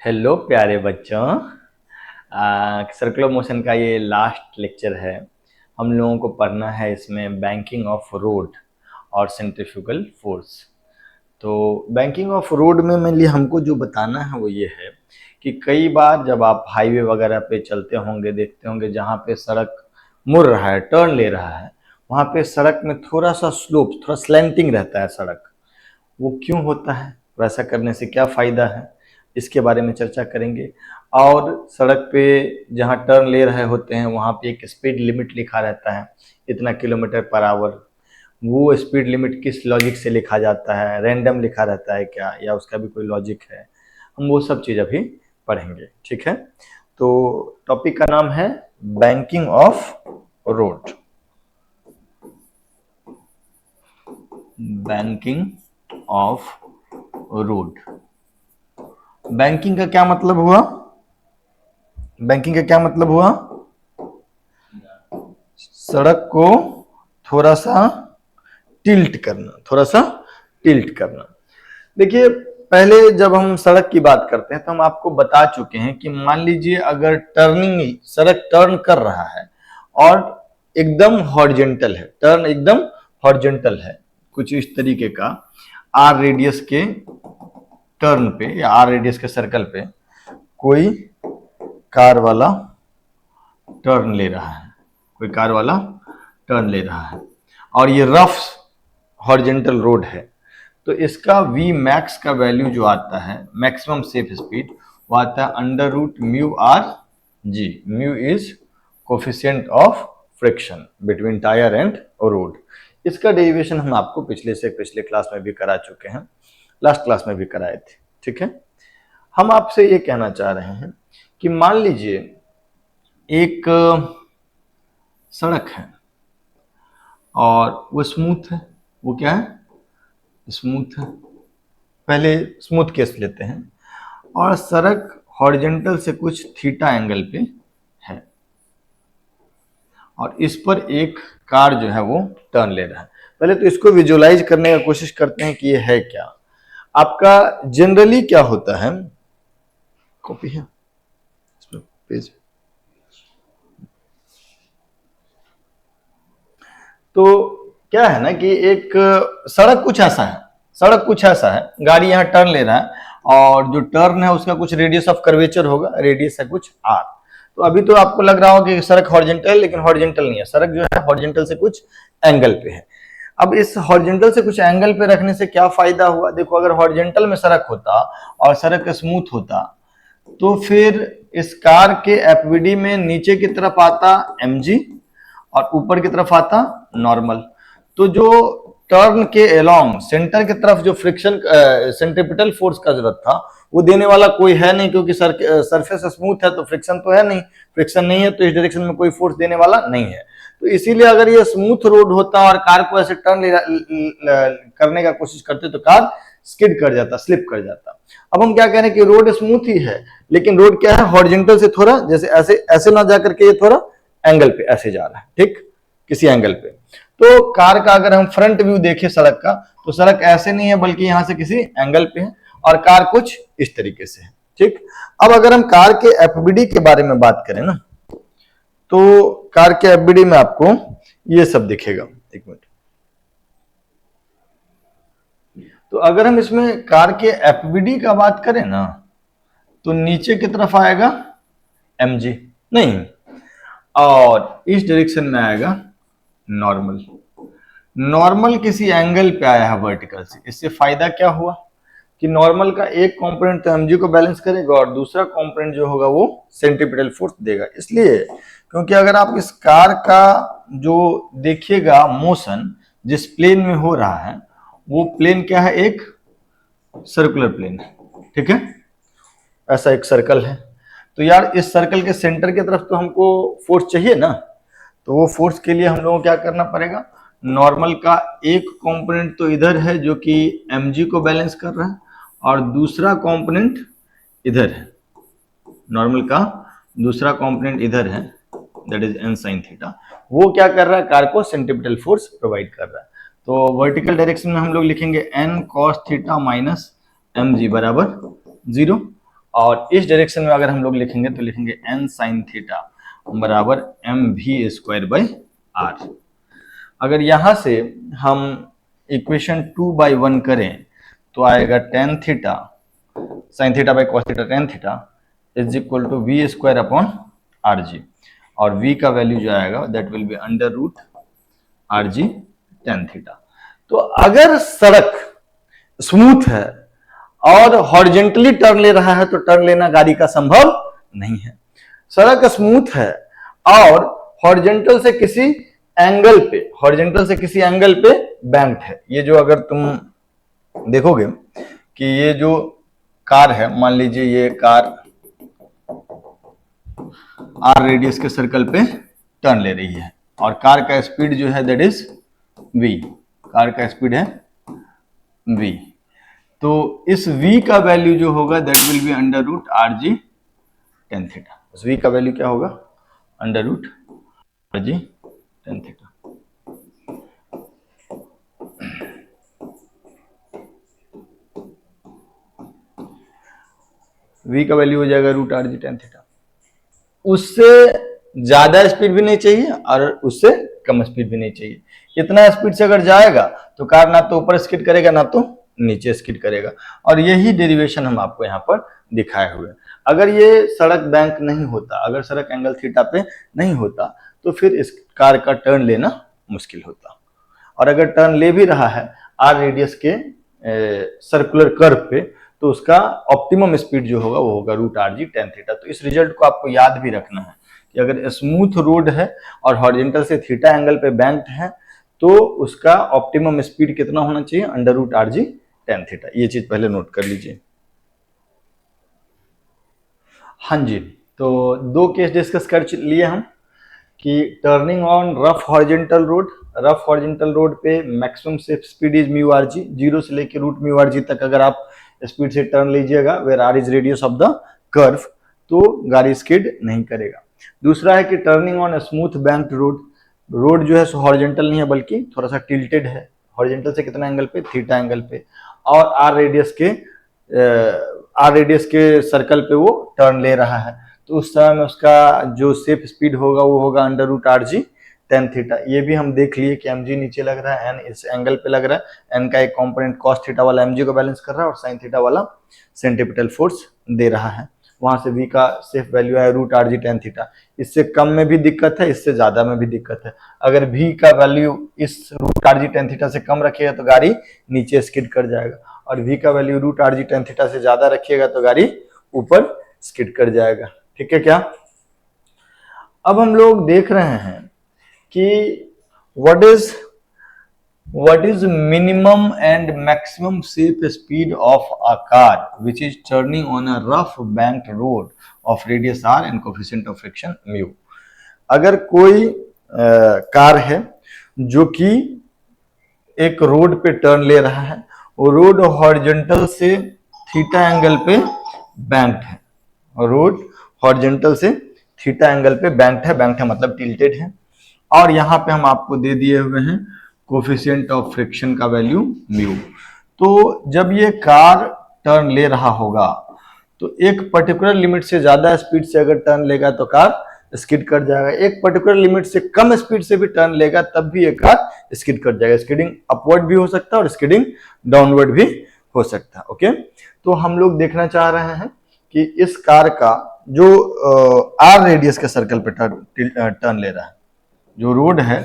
Hello प्यारे बच्चों। Circular motion का ये लास्ट लेक्चर है। हम लोगों को पढ़ना है इसमें बैंकिंग ऑफ रोड और सेंट्रीफ्यूगल फोर्स। तो बैंकिंग ऑफ रोड में मेनली हमको जो बताना है वो ये है कि कई बार जब आप हाईवे वगैरह पे चलते होंगे, देखते होंगे जहाँ पे सड़क मुड़ रहा है, टर्न ले रहा है, वहाँ पे सड़क में थोड़ा सा स्लोप, थोड़ा स्लैंटिंग रहता है सड़क। वो क्यों होता है, वैसा करने से क्या फ़ायदा है, इसके बारे में चर्चा करेंगे। और सड़क पे जहाँ टर्न ले रहे होते हैं वहाँ पे एक स्पीड लिमिट लिखा रहता है, इतना किलोमीटर पर आवर। वो स्पीड लिमिट किस लॉजिक से लिखा जाता है, रैंडम लिखा रहता है क्या, या उसका भी कोई लॉजिक है, हम वो सब चीज़ अभी पढ़ेंगे। ठीक है, तो टॉपिक का नाम है banking of road. Banking of road. Banking का क्या मतलब हुआ? बैंकिंग का क्या मतलब हुआ? सड़क को थोड़ा सा टिल्ट करना, थोड़ा सा टिल्ट करना। देखिए, पहले जब हम सड़क की बात करते हैं तो हम आपको बता चुके हैं कि मान लीजिए अगर टर्निंग, सड़क टर्न कर रहा है और एकदम हॉरिजॉन्टल है, टर्न एकदम हॉरिजॉन्टल है, कुछ इस तरीके का, आर रेडियस के टर्न पे या आर रेडियस के सर्कल पे कोई कार वाला टर्न ले रहा है, कोई कार वाला टर्न ले रहा है और ये रफ हॉरिजॉन्टल रोड है, तो इसका वी मैक्स का वैल्यू जो आता है, मैक्सिमम सेफ स्पीड, वो आता है under root mu R G. Mu is coefficient of friction between tyre and road. इसका डेरिवेशन हम आपको पिछले क्लास में भी करा चुके हैं, लास्ट क्लास में भी कराए थे। ठीक है, हम आपसे ये कहना चाह रहे हैं कि मान लीजिए एक सड़क है और वो स्मूथ है। वो क्या है? स्मूथ है। पहले स्मूथ केस लेते हैं और सड़क हॉरिजॉन्टल से कुछ थीटा एंगल पे है और इस पर एक कार जो है वो टर्न ले रहा है। पहले तो इसको विजुअलाइज करने का कोशिश करते हैं कि ये है क्या। आपका जनरली क्या होता है, कॉपी है इसमें पेज, तो क्या है ना कि एक सड़क कुछ ऐसा है, सड़क कुछ ऐसा है, गाड़ी यहाँ टर्न ले रहा है और जो टर्न है उसका कुछ रेडियस ऑफ कर्वेचर होगा, रेडियस है कुछ आर। तो अभी तो आपको लग रहा होगा कि सड़क हॉरिजॉन्टल है, लेकिन हॉरिजॉन्टल नहीं है, सड़क जो है हॉरिजॉन्टल से कुछ एंगल पे है। अब इस हॉरिजॉन्टल से कुछ एंगल पे रखने से क्या फायदा हुआ? देखो, अगर हॉरिजॉन्टल में सड़क होता और सड़क स्मूथ होता तो फिर इस कार के एफवीडी में नीचे की तरफ आता mg और ऊपर की तरफ आता नॉर्मल। तो जो टर्न के अलोंग सेंटर की तरफ जो फ्रिक्शन, सेंट्रीपिटल फोर्स का जरूरत था, वो देने वाला कोई है नहीं, क्योंकि सरफेस स्मूथ है तो फ्रिक्शन तो है नहीं, फ्रिक्शन नहीं है तो इस डायरेक्शन में कोई फोर्स देने वाला नहीं है। तो इसीलिए अगर ये स्मूथ रोड होता और कार को ऐसे टर्न करने का कोशिश करते तो कार स्किड कर जाता, स्लिप कर जाता। अब हम क्या कह रहे हैं कि रोड स्मूथ ही है, लेकिन रोड क्या है, हॉरिजॉन्टल से थोड़ा, जैसे ऐसे ऐसे ना जाकर के ये थोड़ा एंगल पे ऐसे जा रहा है, ठीक, किसी एंगल पे। तो कार का अगर हम फ्रंट व्यू देखें सड़क का, तो सड़क ऐसे नहीं है बल्कि यहां से किसी एंगल पे है और कार कुछ इस तरीके से है। ठीक, अब अगर हम कार के एफबीडी के बारे में बात करें ना, तो कार के एफबीडी में आपको ये सब दिखेगा। एक मिनट, तो अगर हम इसमें कार के एफबीडी का बात करें ना, तो नीचे की तरफ आएगा mg नहीं, और इस डायरेक्शन में आएगा नॉर्मल। नॉर्मल किसी एंगल पे आया है वर्टिकल से, इससे फायदा क्या हुआ कि नॉर्मल का एक कंपोनेंट तो mg को बैलेंस करेगा और दूसरा कंपोनेंट जो होगा वो सेंट्रीपिटल फोर्स देगा। इसलिए क्योंकि अगर आप इस कार का जो देखिएगा मोशन जिस प्लेन में हो रहा है, वो प्लेन क्या है, एक सर्कुलर प्लेन है। ठीक है, ऐसा एक सर्कल है, तो यार इस सर्कल के सेंटर की तरफ तो हमको फोर्स चाहिए ना, तो वो फोर्स के लिए हम लोगों को क्या करना पड़ेगा, नॉर्मल का एक कंपोनेंट तो इधर है जो कि mg को बैलेंस कर रहा है और दूसरा कंपोनेंट इधर है, नॉर्मल का दूसरा कंपोनेंट इधर है, that is n sin theta. वो क्या कर रहा है, कार को सेंट्रीपिटल फोर्स प्रोवाइड कर रहा है। तो वर्टिकल डायरेक्शन में हम लोग लिखेंगे n cos theta minus mg बराबर 0, और इस डायरेक्शन में अगर हम लोग लिखेंगे तो लिखेंगे n sin थीटा बराबर mv²/r। अगर यहां से हम इक्वेशन 2/1 करें तो आएगा tan theta sin theta by cos theta tan theta is equal to v²/rg, और v का वैल्यू जो आएगा that will be √rg tan theta. तो अगर सड़क स्मूथ है और हॉरिजेंटली टर्न ले रहा है तो टर्न लेना गाड़ी का संभव नहीं है। सड़क स्मूथ है और हॉरिजेंटल से किसी एंगल पे बैंक्ड है। ये जो अगर तुम देखोगे कि ये जो कार है, मान लीजिए ये कार आर रेडियस के सर्कल पे टर्न ले रही है और कार का स्पीड जो है दैट इज v, कार का स्पीड है v। तो इस v का वैल्यू जो होगा that will be √rg tan theta. उस v का वैल्यू क्या होगा? √rg tan theta. v का वैल्यू हो जाएगा √rg tan थीटा। उससे ज्यादा स्पीड भी नहीं चाहिए और उससे कम स्पीड भी नहीं चाहिए। इतना स्पीड से अगर जाएगा तो कार ना तो ऊपर स्किड करेगा ना तो नीचे स्किड करेगा, और यही डेरिवेशन हम आपको यहाँ पर दिखाए हुए। अगर ये सड़क बैंक नहीं होता, अगर सड़क एंगल थीटा पे नहीं होता तो फिर इस कार का टर्न लेना मुश्किल होता। और अगर टर्न ले भी रहा है आर रेडियस के सर्कुलर कर्व पे तो उसका ऑप्टिमम स्पीड जो होगा वो होगा √rg tan थीटा। तो इस रिजल्ट को आपको याद भी रखना है कि अगर स्मूथ रोड है और हॉरिजॉन्टल से थीटा एंगल पे बैंक्ड है तो उसका ऑप्टिमम स्पीड कितना होना चाहिए? √rg tan theta. ये चीज पहले नोट कर लीजिए। हाँ जी, तो दो केस डिस्कस कर लिए हम कि turning on rough horizontal road पे maximum safe speed is μrg, 0 से लेके √μrg तक अगर आप स्पीड से टर्न लीजिएगा where r is radius of the curve तो गाड़ी स्किड नहीं करेगा। दूसरा है कि turning on smooth banked road जो है सो हॉरिजॉन्टल नहीं है बल्कि थोड़ा सा टिल्टेड है। हॉरिजॉन्टल से कितना एंगल पे? थीटा एंगल पे, और आर रेडियस के सर्कल पे वो टर्न ले रहा है तो उस समय में उसका जो सेफ स्पीड होगा वो होगा √rg tan थीटा। ये भी हम देख लिए कि mg नीचे लग रहा है, n इस एंगल पे लग रहा है, n का एक कंपोनेंट cos थीटा वाला mg को बैलेंस कर रहा है और sin थीटा वाला सेंट्रीपिटल फोर्स दे रहा है। वहां से v का सेफ वैल्यू है √rg tan थीटा। इससे कम में भी दिक्कत है, इससे ज्यादा में भी दिक्कत है। अगर v का वैल्यू इस √rg tan थीटा से कम रखिएगा तो गाड़ी नीचे स्किड कर जाएगा, और v का वैल्यू √rg tan थीटा से ज्यादा रखिएगा तो गाड़ी ऊपर स्किड कर जाएगा। ठीक है क्या? अब हम लोग देख रहे हैं कि what is minimum and maximum safe speed of a car which is turning on a rough banked road of radius r and coefficient of friction mu। अगर कोई कार है जो कि एक रोड पे टर्न ले रहा है, वो रोड हॉरिजॉन्टल से थीटा एंगल पे बैंक्ड है, रोड हॉरिजॉन्टल से थीटा एंगल पे बैंक्ड है मतलब टिल्टेड है, और यहाँ पे हम आपको दे दिए हुए हैं कोफिशिएंट ऑफ फ्रिक्शन का वैल्यू म्यू। तो जब ये कार टर्न ले रहा होगा तो एक पर्टिकुलर लिमिट से ज्यादा स्पीड से अगर टर्न लेगा तो कार स्किड कर जाएगा, एक पर्टिकुलर लिमिट से कम स्पीड से भी टर्न लेगा तब भी ये कार स्किड कर जाएगा। स्किडिंग अपवर्ड भी हो सकता है और स्किडिंग डाउनवर्ड भी हो सकता है। ओके, तो हम लोग देखना चाह रहे हैं कि इस कार का जो आर रेडियस के सर्कल पे टर्न ले रहा है, जो रोड है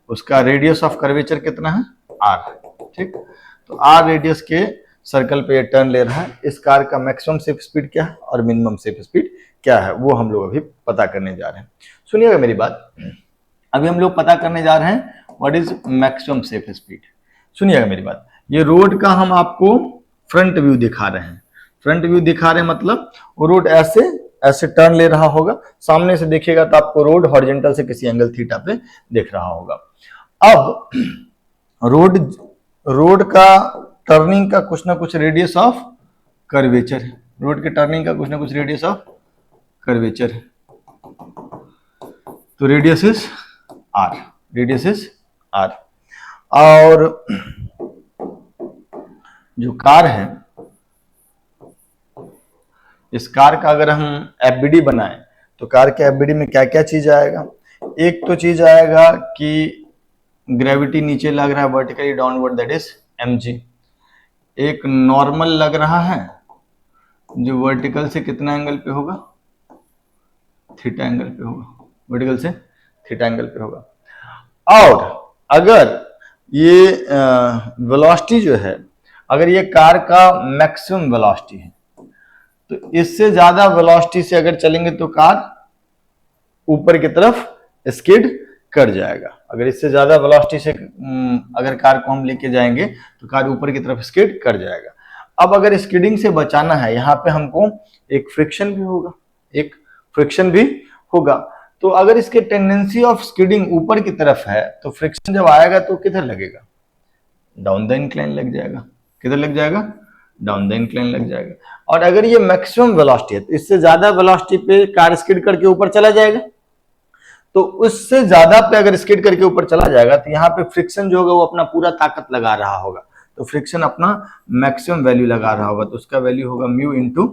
उसका रेडियस ऑफ कर्वेचर कितना है? आर। ठीक, तो आर रेडियस के सर्कल पे ये टर्न ले रहा है। इस कार का मैक्सिमम सेफ स्पीड क्या है और मिनिमम सेफ स्पीड क्या है वो हम लोग अभी पता करने जा रहे हैं। सुनिएगा मेरी बात, अभी हम लोग पता करने जा रहे हैं what is maximum safe speed. सुनिएगा मेरी बात, ये रोड का हम आपको फ्रंट व्यू दिखा रहे हैं। फ्रंट व्यू दिखा रहे हैं मतलब वो रोड ऐसे टर्न ले रहा होगा, सामने से देखिएगा तो आपको रोड हॉरिजॉन्टल से किसी एंगल थीटा पे दिख रहा होगा। अब रोड का टर्निंग का कुछ ना कुछ रेडियस ऑफ कर्वेचर है, रोड के टर्निंग का कुछ ना कुछ रेडियस ऑफ कर्वेचर है, तो रेडियस इज आर। और जो कार है इस कार का अगर हम एफबीडी बनाएं तो कार के एफबीडी में क्या क्या चीज आएगा? एक तो चीज आएगा कि ग्रेविटी नीचे लग रहा है vertically downward, that is mg। एक नॉर्मल लग रहा है जो वर्टिकल से कितना एंगल पे होगा? थीटा एंगल पे होगा, वर्टिकल से थीटा एंगल पे होगा। और अगर ये वेलोसिटी जो है, अगर ये कार का मैक्सिमम वेलोसिटी है तो इससे ज्यादा वेलोसिटी से अगर चलेंगे तो कार ऊपर की तरफ स्किड कर जाएगा। अगर इससे ज्यादा वेलोसिटी से अगर कार को हम लेके जाएंगे तो कार ऊपर की तरफ स्किड कर जाएगा। अब अगर स्किडिंग से बचाना है, यहाँ पे हमको एक फ्रिक्शन भी होगा, एक फ्रिक्शन भी होगा। तो अगर इसके टेंडेंसी ऑफ स्किडिंग ऊपर की तरफ है तो फ्रिक्शन जब आएगा तो किधर लगेगा? डाउन द इंक्लाइन लग जाएगा। किधर लग जाएगा? डाउन द इंक्लाइन लग जाएगा। और अगर ये मैक्सिमम वेलोसिटी है तो इससे ज्यादा वेलोसिटी पे कार स्किड करके ऊपर चला जाएगा, तो उससे ज्यादा पे अगर स्किड करके ऊपर चला जाएगा तो यहाँ पे फ्रिक्शन जो होगा वो अपना पूरा ताकत लगा रहा होगा, तो फ्रिक्शन अपना मैक्सिमम वैल्यू लगा रहा होगा, तो उसका वैल्यू होगा म्यू इंटू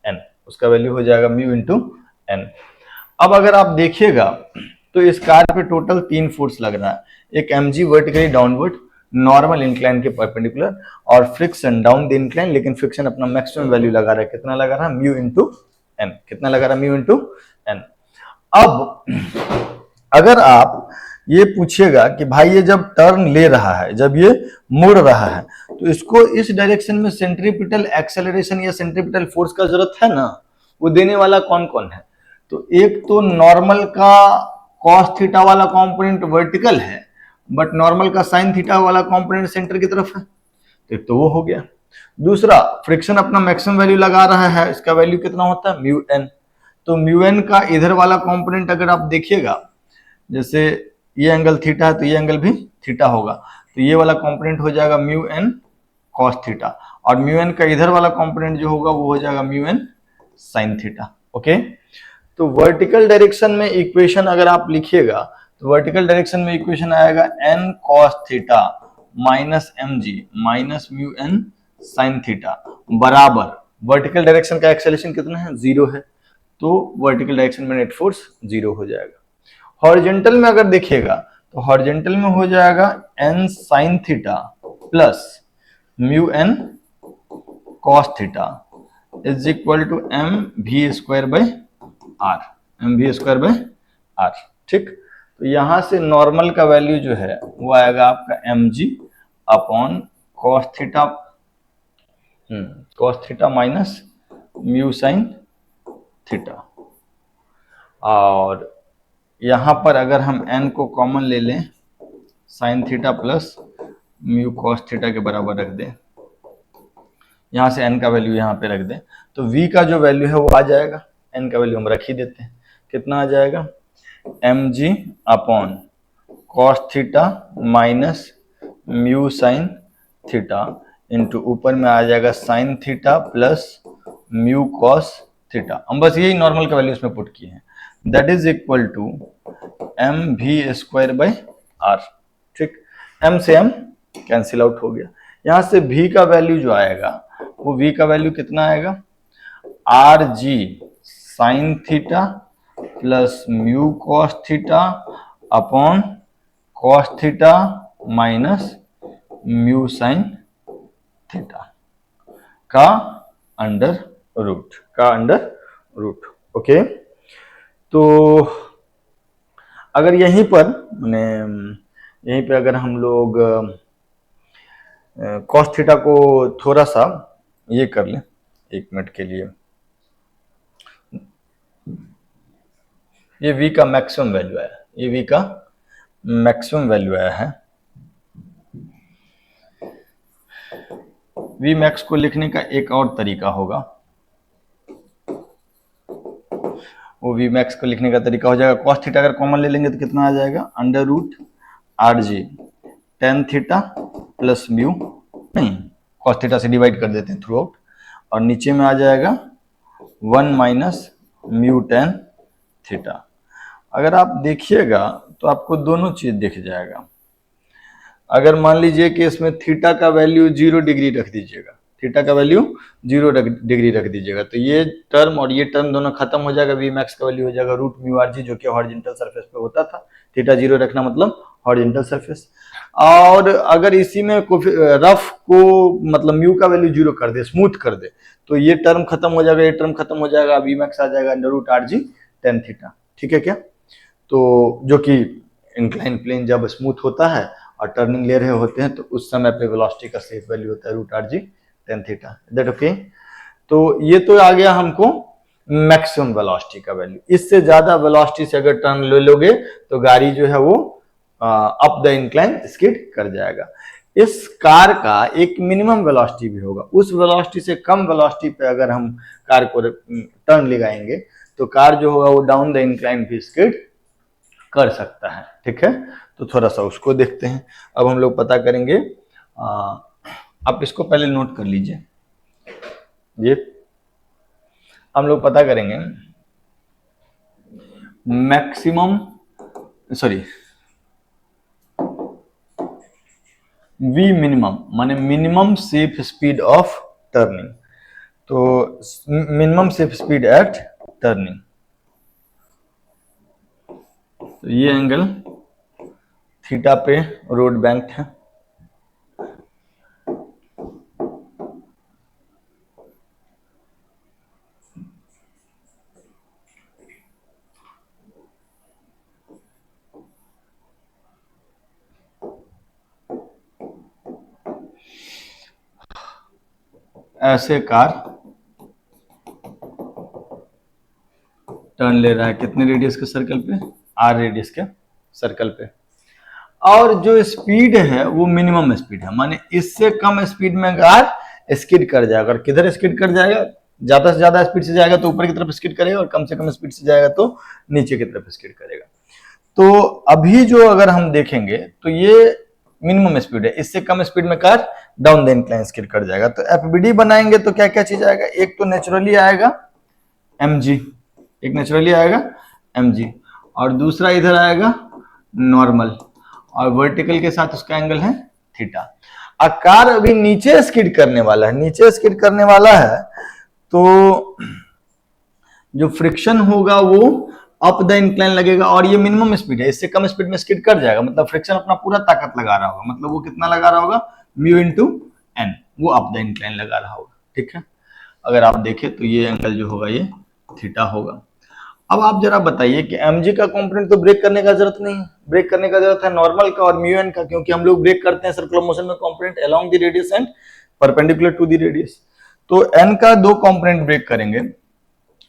एन, उसका वैल्यू हो जाएगा म्यू इंटू एन। अब अगर आप देखिएगा तो इस कार पे टोटल 3 फोर्स लग रहा है, एक mg vertically downward normal incline के परपेंडिकुलर, और फ्रिक्शन डाउन द इंक्लाइन, लेकिन फ्रिक्शन अपना मैक्सिमम वैल्यू लगा रहा है, कितना लगा रहा है? Mu into N. कितना लगा रहा है? Mu into N. अब अगर आप ये पूछिएगा कि भाई ये जब टर्न ले रहा है, जब ये मुड़ रहा है, तो इसको इस डायरेक्शन में सेंट्रीपिटल एक्सेलरेशन या सेंट्रीपिटल फोर्स का जरूरत है ना, वो देने वाला कौन कौन है? तो एक तो नॉर्मल का कॉस थीटा वाला कंपोनेंट वर्टिकल है, बट नॉर्मल का साइन थीटा वाला कंपोनेंट सेंटर की तरफ है, तो एक तो वो हो गया। दूसरा, फ्रिक्शन अपना मैक्सिमम वैल्यू लगा रहा है, इसका वैल्यू कितना होता है? Mu N. तो म्यू एन का इधर वाला कंपोनेंट अगर आप देखिएगा, जैसे ये एंगल थीटा है तो ये एंगल भी थीटा होगा, तो ये वाला कंपोनेंट हो जाएगा म्यू एन कॉस थीटा, और म्यू एन का इधर वाला कंपोनेंट जो होगा वो हो जाएगा mu N sine theta. Okay, तो वर्टिकल डायरेक्शन में इक्वेशन अगर आप लिखिएगा तो वर्टिकल डायरेक्शन में इक्वेशन आएगा N cos theta minus M G minus mu N sine theta बराबर, वर्टिकल डायरेक्शन का एक्सेलरेशन कितना है? 0 है, तो वर्टिकल डायरेक्शन में नेट फोर्स 0 हो जाएगा। हॉरिजॉन्टल में अगर देखिएगा तो हॉरिजॉन्टल में हो जाएगा N sine theta plus mu N cos theta is equal to M V square by R, M V square by R. ठीक, तो यहां से नॉर्मल का वैल्यू जो है वो आएगा आपका M G upon cos theta minus mu sine theta, और यहां पर अगर हम n को कॉमन ले लें, sign theta plus mu cos theta के बराबर रख दें, यहां से n का वैल्यू यहां पे रख दें, तो v का जो वैल्यू है वो आ जाएगा, n का वैल्यू हम रख ही देते हैं, कितना आ जाएगा? M G upon cos theta minus mu sine theta into ऊपर में आ जाएगा sine theta plus mu cos theta. हम बस यही नॉर्मल का वैल्यू इसमें पुट किए हैं, that is equal to M V square by R. ठीक, m से m कैंसिल आउट हो गया, यहां से v का वैल्यू जो आएगा वो v का वैल्यू कितना आएगा? Are G sine theta plus mu cos theta upon cos theta minus mu sine theta का अंडर रूट। ओके, तो अगर यहीं पर यहीं पे अगर हम लोग कॉस थीटा को थोड़ा सा ये कर लें 1 मिनट के लिए, ये v का मैक्सिमम वैल्यू आया, ये v का मैक्सिमम वैल्यू आया है। v मैक्स को लिखने का एक और तरीका होगा, वो v मैक्स को लिखने का तरीका हो जाएगा, कॉस थीटा अगर कॉमन ले लेंगे तो कितना आ जाएगा? Under root R G tan theta plus mu, नहीं कॉस थीटा से डिवाइड कर देते हैं थ्रू आउट, और नीचे में आ जाएगा 1 माइनस म्यू टेन थीटा। अगर आप देखिएगा तो आपको दोनों चीज दिख जाएगा। अगर मान लीजिए कि इसमें थीटा का वैल्यू 0 डिग्री रख दीजिएगा, थीटा का वैल्यू 0 डिग्री रख दीजिएगा। तो ये टर्म और ये टर्म दोनों खत्म हो जाएगा, वी मैक्स का वैल्यू हो जाएगा रूट म्यू आर जी, जो कि हॉरिजॉन्टल सरफेस पे होता था। थीटा 0 रखना मतलब हॉरिजॉन्टल सरफेस। और अगर इसी में रफ को मतलब म्यू का वैल्यू 0 कर दे, स्मूथ कर दे, तो ये टर्म खत्म हो जाएगा, ये टर्म खत्म हो जाएगा, वी मैक्स आ जाएगा under root R G tan theta. ठीक है क्या? तो जो कि इंक्लाइन प्लेन जब स्मूथ होता है और टर्निंग ले रहे होते हैं तो उस समय पे वेलोसिटी का सेफ वैल्यू होता है root R G tan theta. That okay? तो ये तो आ गया हमको मैक्सिमम वेलोसिटी का वैल्यू। इससे ज्यादा वेलोसिटी से अगर टर्न ले लोगे तो गाड़ी जो है वो अप द इंक्लाइन स्किड कर जाएगा। इस कार का एक मिनिमम वेलोसिटी भी होगा, उस वेलोसिटी से कम वेलोसिटी पे अगर हम कार को टर्न लगाएंगे तो कार जो होगा वो डाउन द इंक्लाइन भी स्किड कर सकता है। ठीक है, तो थोड़ा सा उसको देखते हैं। अब हम लोग पता करेंगे, आप इसको पहले नोट कर लीजिए। ये हम लोग पता करेंगे मैक्सिमम वी मिनिमम माने minimum safe speed of turning. तो minimum safe speed at turning, तो ये एंगल थीटा पे रोड बैंक्ड है। ऐसे कार टर्न ले रहा है कितने रेडियस के सर्कल पे? आर रेडियस के सर्कल पे। और जो स्पीड है वो मिनिमम स्पीड है, माने इससे कम स्पीड में कार स्किड कर जाएगा। और किधर स्किड कर जाएगा? ज्यादा से ज्यादा स्पीड से जाएगा तो ऊपर की तरफ स्किड करेगा, और कम से कम स्पीड से जाएगा तो नीचे की तरफ स्किड करेगा। तो अभी जो अगर हम देखेंगे तो ये मिनिमम स्पीड है, इससे कम स्पीड में car down the incline skid कर जाएगा। तो एफबीडी बनाएंगे तो क्या क्या चीज आएगा? एक तो नेचुरली आएगा mg, एक नेचुरली आएगा mg, और दूसरा इधर आएगा नॉर्मल, और वर्टिकल के साथ उसका एंगल है थीटा। कार अभी नीचे स्किड करने वाला है, नीचे स्किड करने वाला है, तो जो फ्रिक्शन होगा वो अप द इंक्लाइन लगेगा, और ये मिनिमम स्पीड है, इससे कम स्पीड में स्किड कर जाएगा। मतलब फ्रिक्शन अपना पूरा ताकत लगा रहा होगा, मतलब वो कितना लगा रहा होगा? म्यू इंटू एन, वो अप द इंक्लाइन लगा रहा होगा। ठीक है, अगर आप देखें तो ये एंगल जो होगा ये थीटा होगा। अब आप जरा बताइए कि mg का कंपोनेंट तो ब्रेक करने का जरूरत नहीं है, ब्रेक करने का जरूरत है नॉर्मल का और म्यू एन का, क्योंकि हम लोग ब्रेक करते हैं सर्कुलर मोशन में component along the radius and perpendicular to the radius. तो n का दो कंपोनेंट ब्रेक करेंगे,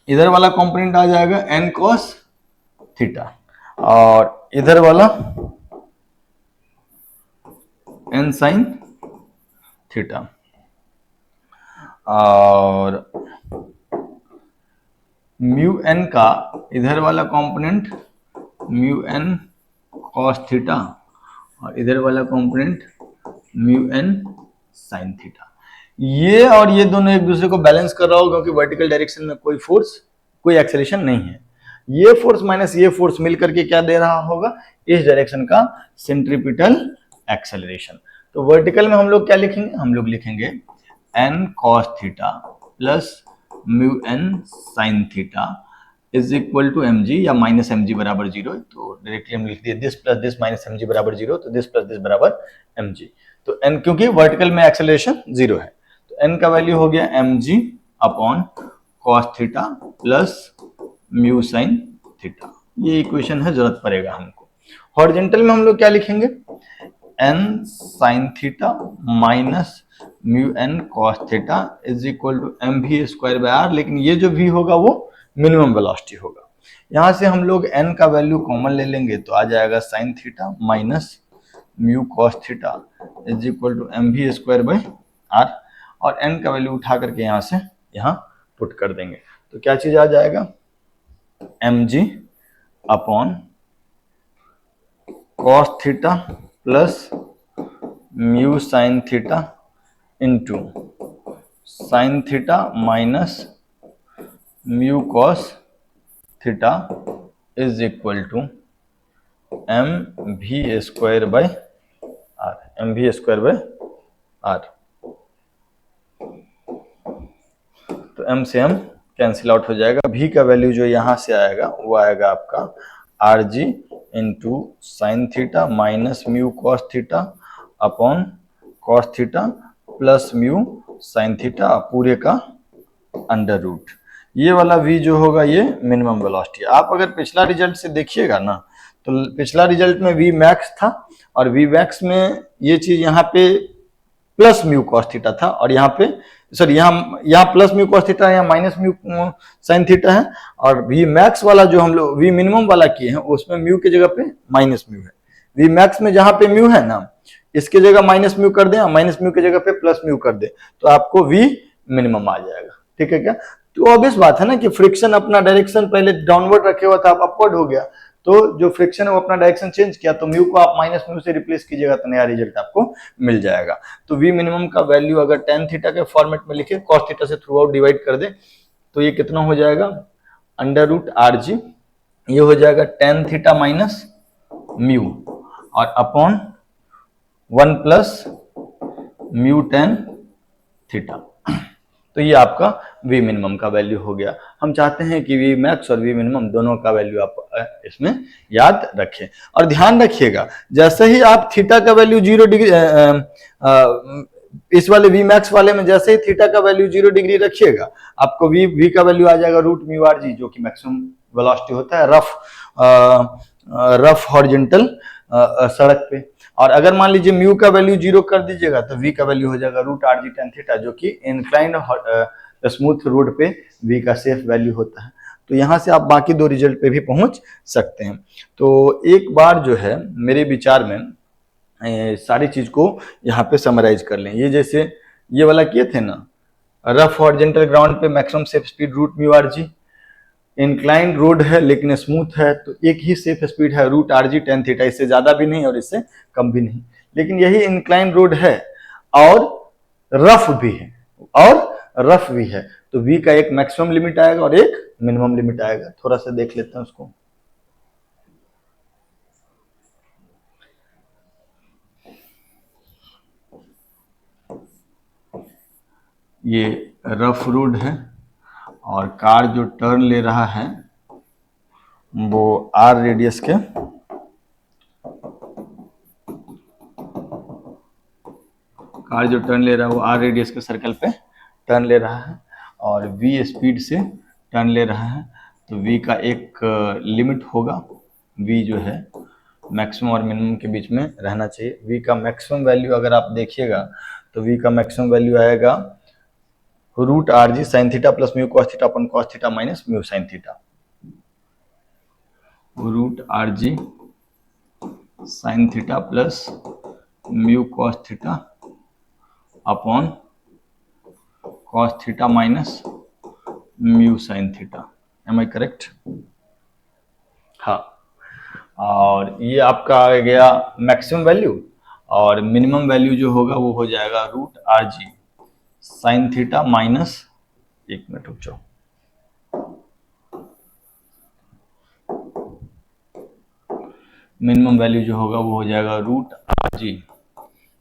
इधर वाला कंपोनेंट आ जाएगा n cos थीटा, और इधर वाला n sin थीटा, और म्यू एन का इधर वाला component mu N cos theta, और इधर वाला component mu N sine theta. ये और ये दोनों एक दूसरे को बैलेंस कर रहा होगा, क्योंकि वर्टिकल डायरेक्शन में कोई फोर्स, कोई एक्सेलरेशन नहीं है। ये फोर्स माइनस ये फोर्स मिलकर के क्या दे रहा होगा? इस डायरेक्शन का सेंट्रीपिटल एक्सेलरेशन। तो वर्टिकल में हम लोग क्या लिखेंगे? हम लोग लिखेंगे N cos theta plus mu N sine theta is equal to mg, या माइनस mg बराबर 0। तो डायरेक्टली हम लिख दिए this plus this minus mg बराबर 0, तो दिस प्लस दिस बराबर mg। तो n, क्योंकि वर्टिकल में एक्सेलरेशन 0 है, तो n का वैल्यू हो गया mg upon cos theta plus mu sine theta. ये इक्वेशन है, जरूरत पड़ेगा हमको। हॉरिजॉन्टल में हम लोग क्या लिखेंगे? n sine theta minus mu N cos theta is equal to M V square by R, लेकिन ये जो v होगा वो मिनिमम वेलोसिटी होगा। यहां से हम लोग n का वैल्यू कॉमन ले लेंगे तो आ जाएगा sine theta minus mu cos theta is equal to M V square by R, और n का वैल्यू उठा करके यहां से यहां पुट कर देंगे तो क्या चीज आ जाएगा? mg upon cos theta plus mu sine theta into sine theta minus mu cos theta is equal to M V square by R, M V square by R. तो m से m कैंसिल आउट हो जाएगा। v का value जो यहाँ से आएगा वो आएगा आपका are G into sine theta minus mu cos theta upon cos theta plus mu sine theta पूरे का अंडर रूट। ये वाला v जो होगा ये मिनिमम वेलोसिटी। आप अगर पिछला रिजल्ट से देखिएगा ना तो पिछला रिजल्ट में v मैक्स था और v मैक्स में ये चीज यहाँ पे प्लस म्यू कॉस थीटा था और यहाँ पे सॉरी यहाँ प्लस म्यू कॉस थीटा है, यहाँ माइनस म्यू साइन थीटा है। और वी मैक्स वाला जो हम लोग वी मिनिमम वाला किए हैं उसमें म्यू की जगह पे माइनस म्यू है। वी मैक्स में जहां पे म्यू है ना इसकी जगह माइनस म्यू कर दें, माइनस म्यू की जगह पे प्लस म्यू कर दे तो आपको वी मिनिमम आ जाएगा। ठीक है क्या? तो ऑब्वियस बात है ना कि फ्रिक्शन अपना डायरेक्शन पहले डाउनवर्ड रखे हुआ था, अब अपवर्ड हो गया, तो जो फ्रिक्शन है वो अपना डायरेक्शन चेंज किया तो म्यू को आप माइनस म्यू से रिप्लेस कीजिएगा तो नया रिजल्ट आपको मिल जाएगा। तो वी मिनिमम का वैल्यू अगर टेन थीटा के फॉर्मेट में लिखे कॉस थीटा से थ्रू आउट डिवाइड कर दे तो ये कितना हो जाएगा अंडर रूट आर जी, ये हो जाएगा टेन थीटा माइनस म्यू और upon 1 plus mu tan theta. तो ये आपका वी मिनिमम का वैल्यू हो गया। हम चाहते हैं कि वी मैक्स और वी मिनिमम दोनों का वैल्यू आप इसमें याद रखें और ध्यान रखिएगा जैसे ही आप थीटा का वैल्यू 0 डिग्री इस वाले वी मैक्स वाले में जैसे ही थीटा का वैल्यू 0 डिग्री रखिएगा आपको वी का वैल्यू आ जाएगा रूट म्यू आर जी जो कि मैक्सिमम वेलोसिटी होता है रफ हॉरिजॉन्टल सड़क पे। और अगर मान लीजिए म्यू का वैल्यू 0 कर दीजिएगा तो वी का वैल्यू हो जाएगा root R G tan theta जो कि इंक्लाइंड स्मूथ रोड पे वी का सेफ वैल्यू होता है। तो यहाँ से आप बाकी दो रिजल्ट पे भी पहुंच सकते हैं। तो एक बार जो है मेरे विचार में सारी चीज को यहाँ पे समराइज कर लें। ये जैसे ये वाला किए थे ना रफ हॉरिजॉन्टल ग्राउंड पे maximum safe speed root mu R G, inclined road है लेकिन स्मूथ है तो एक ही सेफ स्पीड है root R G tan theta, इससे ज्यादा भी नहीं और इससे कम भी नहीं। लेकिन यही इंक्लाइंड रोड है और रफ भी है तो v का एक मैक्सिमम लिमिट आएगा और एक मिनिमम लिमिट आएगा। थोड़ा सा देख लेते हैं उसको। ये रफ रोड है और कार जो टर्न ले रहा है वो आर रेडियस के सर्कल पे टर्न ले रहा है और v स्पीड से टर्न ले रहा है तो v का एक लिमिट होगा। v जो है मैक्सिमम और मिनिमम के बीच में रहना चाहिए। v का मैक्सिमम वैल्यू अगर आप देखिएगा तो v का मैक्सिमम वैल्यू आएगा root R G sine theta plus mu cos theta upon cos theta minus mu sine theta. Root R G sine theta plus mu cos theta upon cos theta minus mu sine theta. Am I correct? हाँ। और ये आपका आ गया maximum value और minimum value जो होगा वो हो जाएगा root R G sine theta minus, एक मिनट रुक जाओ, मिनिमम वैल्यू जो होगा वो हो जाएगा root R G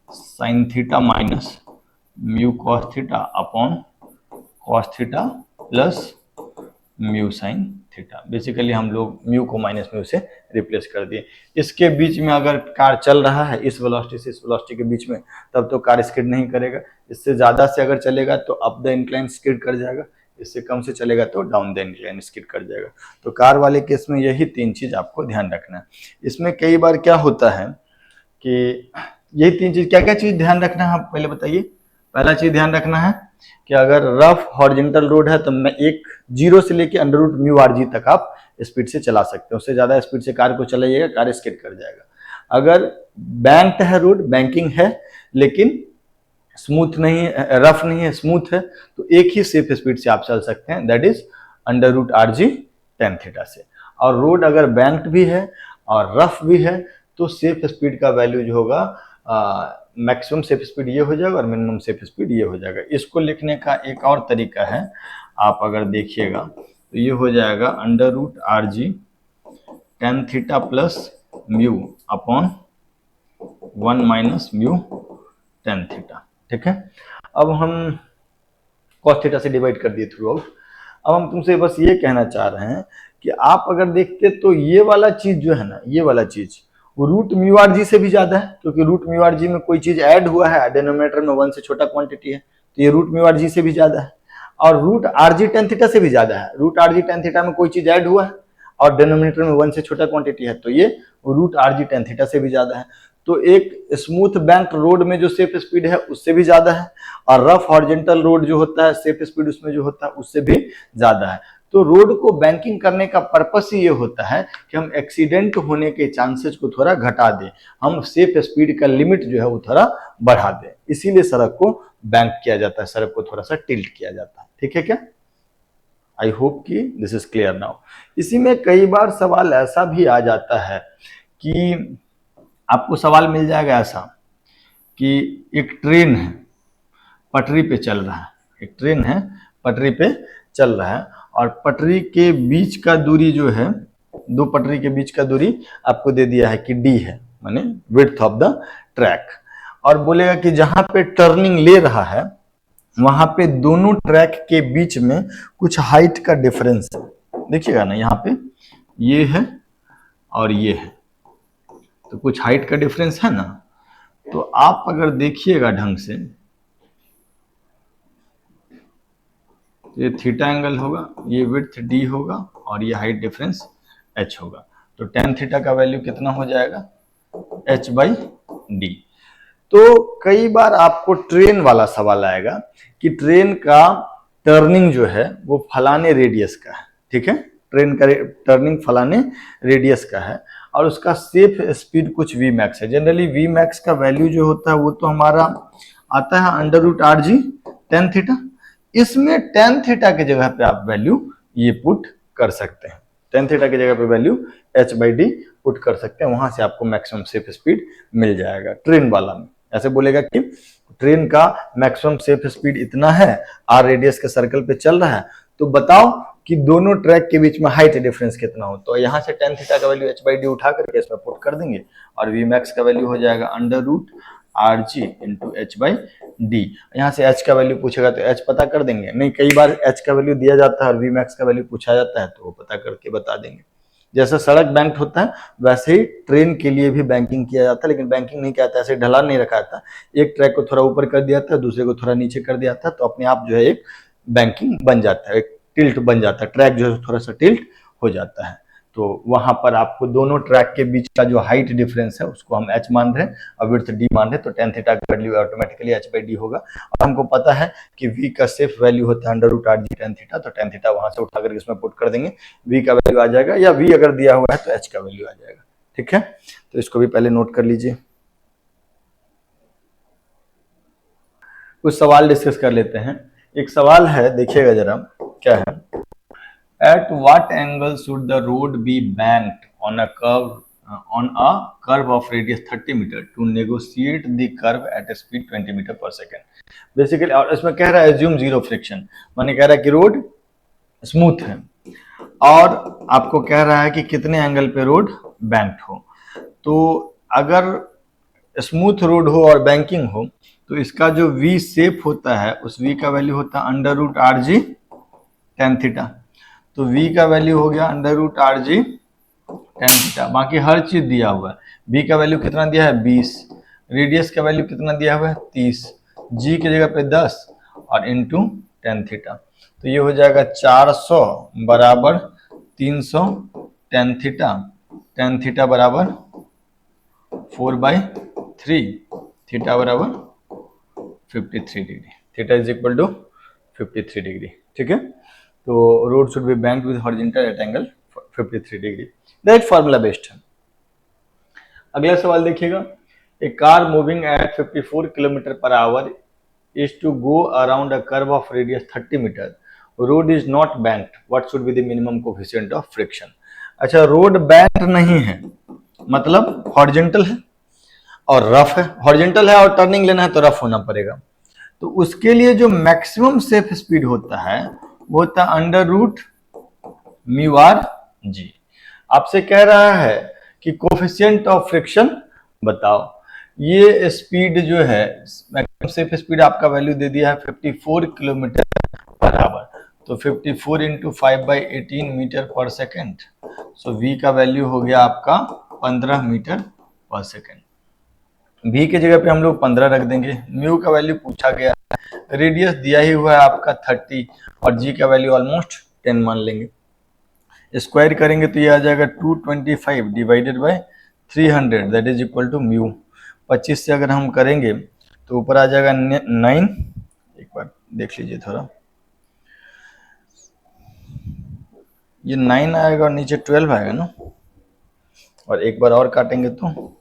sine theta minus mu cos theta upon cos theta plus mu sine theta. Basically हम लोग म्यू को माइनस म्यू से रिप्लेस कर दिए। इसके बीच में अगर कार चल रहा है इस वेलोसिटी से इस वेलोसिटी के बीच में तब तो कार स्किड नहीं करेगा। इससे ज़्यादा से अगर चलेगा तो अप द इंक्लाइन स्किड कर जाएगा, इससे कम से चलेगा तो डाउन द इंक्लाइन स्किड कर जाएगा। तो कार वाले केस में यही तीन चीज़ आपको ध्यान रखना है। इसमें कई बार क्या होता है कि यही तीन चीज़, क्या क्या चीज़ ध्यान रखना है आप पहले बताइए। पहला चीज़ ध्यान रखना है कि अगर रफ हॉरिजॉन्टल रोड है तो मैं एक 0 से लेके under root mu R G तक आप स्पीड से चला सकते हो। उससे ज़्यादा स्पीड से कार को चलाइएगा कार स्किड कर जाएगा। अगर बैंक्ड है रोड, बैंकिंग है लेकिन स्मूथ नहीं है, रफ नहीं है, स्मूथ है तो एक ही सेफ स्पीड से आप चल सकते हैं, that is under root R G tan theta से। और रोड अगर बैंक्ड भी है और रफ भी है तो सेफ स्पीड का वैल्यू जो होगा मैक्सिमम सेफ स्पीड ये हो जाएगा और मिनिमम सेफ स्पीड ये हो जाएगा। इसको लिखने का एक और तरीका है, आप अगर देखिएगा तो ये हो जाएगा under root R G tan theta plus mu upon 1 minus mu tan theta. ठीक है। अब हम cos थीटा से डिवाइड कर दिए थ्रू आउट। अब हम तुमसे बस ये कहना चाह रहे हैं कि आप अगर देखते तो ये वाला चीज जो है ना, ये वाला चीज वो रूट म्यू आर जी से भी ज्यादा है, क्योंकि रूट म्यू आर जी में कोई चीज ऐड हुआ है, डिनोमिनेटर में 1 से छोटा क्वांटिटी है, तो ये रूट म्यू आर जी से भी ज्यादा है। और root R G tan theta से भी ज्यादा है, root R G tan theta में कोई चीज ऐड हुआ है और डिनोमिनेटर में 1 से छोटा क्वांटिटी है, तो ये root R G tan theta से भी ज्यादा है। तो एक स्मूथ बैंक रोड में जो सेफ स्पीड है उससे भी ज्यादा है, और रफ हॉरिजॉन्टल रोड जो होता है सेफ स्पीड उसमें जो होता है उससे भी ज्यादा है। तो रोड को बैंकिंग करने का पर्पस ही ये होता है कि हम एक्सीडेंट होने के चांसेस को थोड़ा घटा दें, हम सेफ स्पीड का लिमिट जो है वो थोड़ा बढ़ा दें, इसीलिए सड़क को बैंक किया जाता है, सड़क को थोड़ा सा टिल्ट किया जाता है। ठीक है क्या? आई होप कि दिस इज क्लियर नाउ। इसी में कई बार सवाल ऐसा भी आ जाता है कि आपको सवाल मिल जाएगा ऐसा कि एक ट्रेन है पटरी पे चल रहा है, एक ट्रेन है पटरी पे चल रहा है और पटरी के बीच का दूरी जो है, दो पटरी के बीच का दूरी आपको दे दिया है कि डी है, माने विड्थ ऑफ द ट्रैक, और बोलेगा कि जहां पे टर्निंग ले रहा है वहां पे दोनों ट्रैक के बीच में कुछ हाइट का डिफरेंस है। देखिएगा ना, यहाँ पे ये है और ये है, तो कुछ हाइट का डिफरेंस है ना। तो आप अगर देखिएगा ढंग से, ये थीटा एंगल होगा, ये विड्थ डी होगा और ये हाइट डिफरेंस एच होगा, तो टेन थीटा का वैल्यू कितना हो जाएगा, एच बाई डी। तो कई बार आपको ट्रेन वाला सवाल आएगा कि ट्रेन का टर्निंग जो है वो फलाने रेडियस का है, ठीक है, ट्रेन का टर्निंग फलाने रेडियस का है और उसका सेफ स्पीड कुछ वी मैक्स है। जनरली वी मैक्स का वैल्यू जो होता है वो तो हमारा आता है under root R G tan theta. इसमें टेन थीटा की जगह पे आप वैल्यू ये पुट कर सकते हैं, टेन थीटा की जगह पे value H by D put कर सकते हैं, वहां से आपको मैक्सिमम सेफ स्पीड मिल जाएगा। ट्रेन वाला में ऐसे बोलेगा कि ट्रेन का मैक्सिमम सेफ स्पीड इतना है, आर रेडियस के सर्कल पे चल रहा है, तो बताओ कि दोनों ट्रैक के बीच में हाइट डिफरेंस कितना हो। तो यहाँ से टेन थीटा का वैल्यू एच बाई डी उठा करके इसमें पुट कर देंगे और वी मैक्स का वैल्यू हो जाएगा under root R G into H by D. यहाँ से एच का वैल्यू पूछेगा तो एच पता कर देंगे, नहीं कई बार एच का वैल्यू दिया जाता है और वी मैक्स का वैल्यू पूछा जाता है तो वो पता करके बता देंगे। जैसे सड़क बैंक होता है वैसे ही ट्रेन के लिए भी बैंकिंग किया जाता है, लेकिन बैंकिंग नहीं किया जाता, ऐसे ढलान नहीं रखा जाता, एक ट्रैक को थोड़ा ऊपर कर दिया जाता है, दूसरे को थोड़ा नीचे कर दिया जाता है, तो अपने आप जो है एक बैंकिंग बन जाता है, एक टिल्ट बन जाता है, ट्रैक जो है थोड़ा सा टिल्ट हो जाता है। तो वहां पर आपको दोनों ट्रैक के बीच का जो हाइट डिफरेंस है उसको हम एच मान रहे हैं और विड्थ डी मान रहे हैं, तो टेन थीटा का value automatically H by D होगा। और हमको पता है कि वी का सेफ वैल्यू होता है under root R G tan theta, तो टेन थीटा वहां से उठा करके इसमें पुट कर देंगे, वी का वैल्यू आ जाएगा, या वी अगर दिया हुआ है तो एच का वैल्यू आ जाएगा। ठीक है, तो इसको भी पहले नोट कर लीजिए। कुछ सवाल डिस्कस कर लेते हैं। एक सवाल है, देखिएगा जरा क्या है, at what angle should the road be banked on a curve of radius 30 meter to negotiate the curve at a speed 20 meter per second। Basically और इसमें कह रहा है assume zero friction, माने कह रहा है कि रोड स्मूथ है और आपको कह रहा है कि कितने एंगल पे रोड बैंक्ड हो। तो अगर स्मूथ रोड हो और बैंकिंग हो तो इसका जो वी शेप होता है उस वी का वैल्यू होता है under root R G tan theta, तो v का वैल्यू हो गया under root R G tan theta, बाकी हर चीज दिया हुआ है। v का वैल्यू कितना दिया है 20, रेडियस का वैल्यू कितना दिया हुआ है 30, g की जगह पे 10 और इंटू टेन थीटा, तो ये हो जाएगा 400 बराबर 300 टेन थीटा बराबर 4/3, थीटा बराबर 53 degree, theta is equal to 53 degree. ठीक है, तो road should be banked with horizontal at angle 53 degree, direct formula based है। अगला सवाल देखिएगा, a car moving at 54 kilometre per hour is to go around a curve of radius 30 metre, road is not banked, what should be the minimum coefficient of friction. अच्छा, road banked नहीं है मतलब horizontal है और rough है, horizontal है और turning लेना है तो रफ होना पड़ेगा, तो उसके लिए जो मैक्सिमम सेफ स्पीड होता है वो होता है under root mu R G. आपसे कह रहा है कि कोफिशिएंट ऑफ फ्रिक्शन बताओ। ये स्पीड जो है मैक्सिमम सेफ स्पीड आपका वैल्यू दे दिया है 54 किलोमीटर बराबर, तो 54 इंटू 5/18 मीटर पर सेकेंड। सो v का वैल्यू हो गया आपका 15 मीटर पर सेकेंड। v की जगह पे हम लोग 15 रख देंगे। म्यू का वैल्यू पूछा गया, रेडियस दिया ही हुआ है आपका 30 और g का वैल्यू ऑलमोस्ट 10 मान लेंगे। स्क्वायर करेंगे तो ये आ जाएगा 225 divided by 300 that is equal to mu. 25 से अगर हम करेंगे तो ऊपर आ जाएगा 9, एक बार देख लीजिए थोड़ा, ये 9 आएगा और नीचे 12 आएगा ना, और एक बार और काटेंगे तो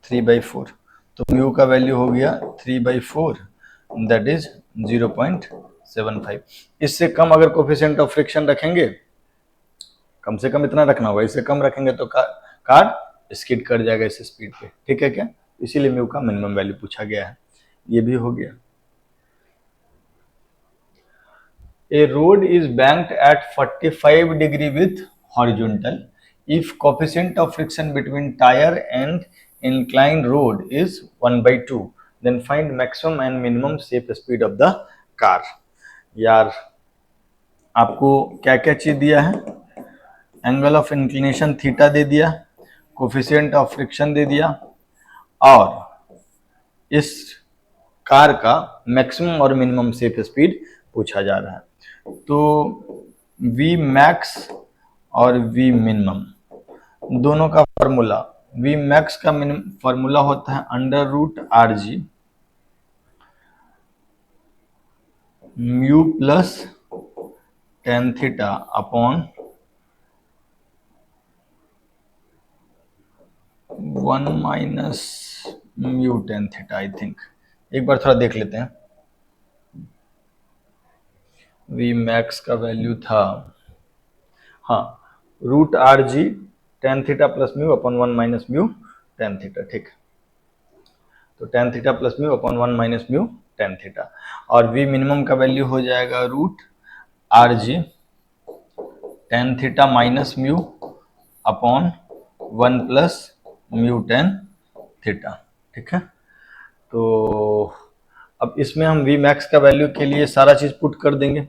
3/4, तो म्यू का वैल्यू हो गया 3/4 दैट इज 0.75। इससे कम अगर कोफिशिएंट ऑफ फ्रिक्शन रखेंगे, कम से कम इतना रखना होगा, इससे कम रखेंगे तो कार स्किड कर जाएगा इस स्पीड पे, ठीक है क्या, इसीलिए म्यू का मिनिमम वैल्यू पूछा गया है। ये भी हो गया। A road is banked at 45 degree with horizontal. If coefficient of friction between tire and inclined road is 1/2, then find maximum and minimum safe speed of the car. यार आपको क्या क्या चीज दिया है, एंगल ऑफ इंक्लिनेशन थीटा दे दिया, coefficient of friction दे दिया, और इस कार का मैक्सिमम और मिनिमम सेफ स्पीड पूछा जा रहा है। तो V मैक्स और V मिनिमम दोनों का फॉर्मूला, V मैक्स का फॉर्मूला होता है √RG mu plus tan theta upon 1 minus mu tan theta. I think एक बार थोड़ा देख लेते हैं। V मैक्स का वैल्यू था, हाँ, √RG tan theta plus mu upon 1 minus mu tan theta, ठीक। तो tan theta plus mu upon 1 minus mu tan theta, और V मिनिमम का वैल्यू हो जाएगा √RG tan theta minus mu upon 1 plus mu tan theta, ठीक है। तो अब इसमें हम V मैक्स का वैल्यू के लिए सारा चीज पुट कर देंगे।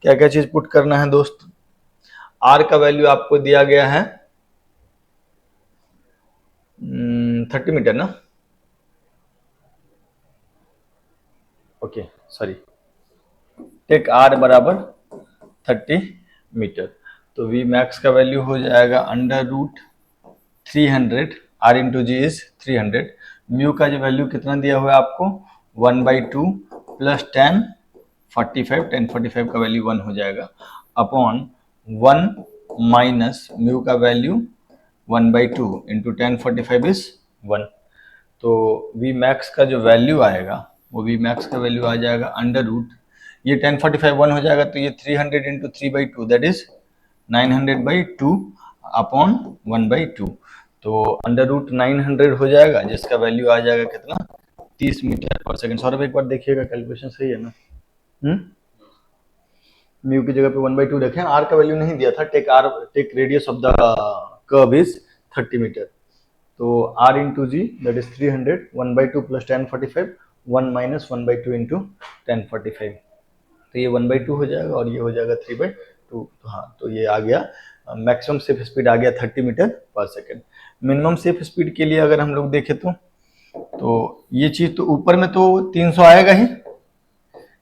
क्या क्या चीज पुट करना है दोस्त, R का वैल्यू आपको दिया गया है 30 मीटर ना, ओके सॉरी, टेक R बराबर 30 मीटर। तो V मैक्स का वैल्यू हो जाएगा √300, R into G is 300। Mu का जो वैल्यू कितना दिया हुआ है आपको 1/2 प्लस tan 45 का वैल्यू 1 हो जाएगा अपॉन 1 माइनस म्यू का वैल्यू 1/2 इंटू tan 45 इज 1। तो V मैक्स का जो वैल्यू आएगा वो V मैक्स का वैल्यू आ जाएगा ये tan 45 1 हो जाएगा, तो ये 300 इंटू 3/2 दैट इज 900/2 अपॉन 1/2, तो √900 हो जाएगा, जिसका वैल्यू आ जाएगा कितना 30 मीटर पर सेकंड। सौरभ एक बार देखिएगा कैलकुलेशन सही है ना। म्यू की जगह पे 1/2 रखें, R का वैल्यू नहीं दिया था, take radius of the curve is 30 metre, तो R into G that is 300, 1/2 plus tan 45, 1 minus 1/2 into tan 45, तो ये 1/2 हो जाएगा और ये हो जाएगा 3/2। तो हाँ, तो ये आ गया मैक्सिमम सेफ स्पीड आ गया 30 मीटर पर सेकेंड। मिनिमम सेफ स्पीड के लिए अगर हम लोग देखें तो ये चीज तो ऊपर में तो 300 आएगा ही,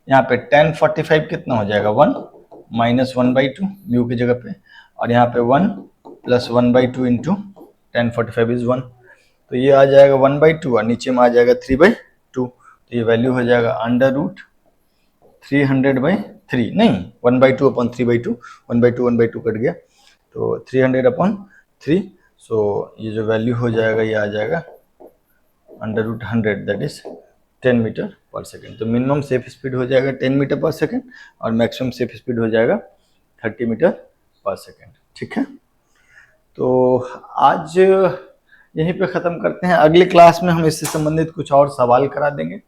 यहाँ पे tan 45 कितना हो जाएगा 1 माइनस 1/2 म्यू की जगह पे, और यहाँ पे 1 प्लस 1/2 इंटू tan 45 इज 1, तो ये आ जाएगा 1/2 और नीचे में आ जाएगा 3/2, तो ये वैल्यू हो जाएगा √300/3 नहीं 1/2 अपॉन 3/2, 1/2 कट गया, तो 300 अपॉन 3, सो ये जो वैल्यू हो जाएगा ये आ जाएगा √100 दैट इज 10 मीटर पर सेकेंड। तो मिनिमम सेफ स्पीड हो जाएगा 10 मीटर पर सेकेंड और मैक्सिमम सेफ स्पीड हो जाएगा 30 मीटर पर सेकेंड, ठीक है। तो आज यहीं पे ख़त्म करते हैं, अगली क्लास में हम इससे संबंधित कुछ और सवाल करा देंगे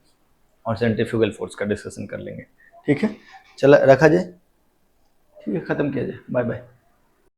और सेंट्रीफ्यूगल फोर्स का डिस्कशन कर लेंगे, ठीक है। चला रखा जाए, ठीक है, ख़त्म किया जाए, बाय बाय।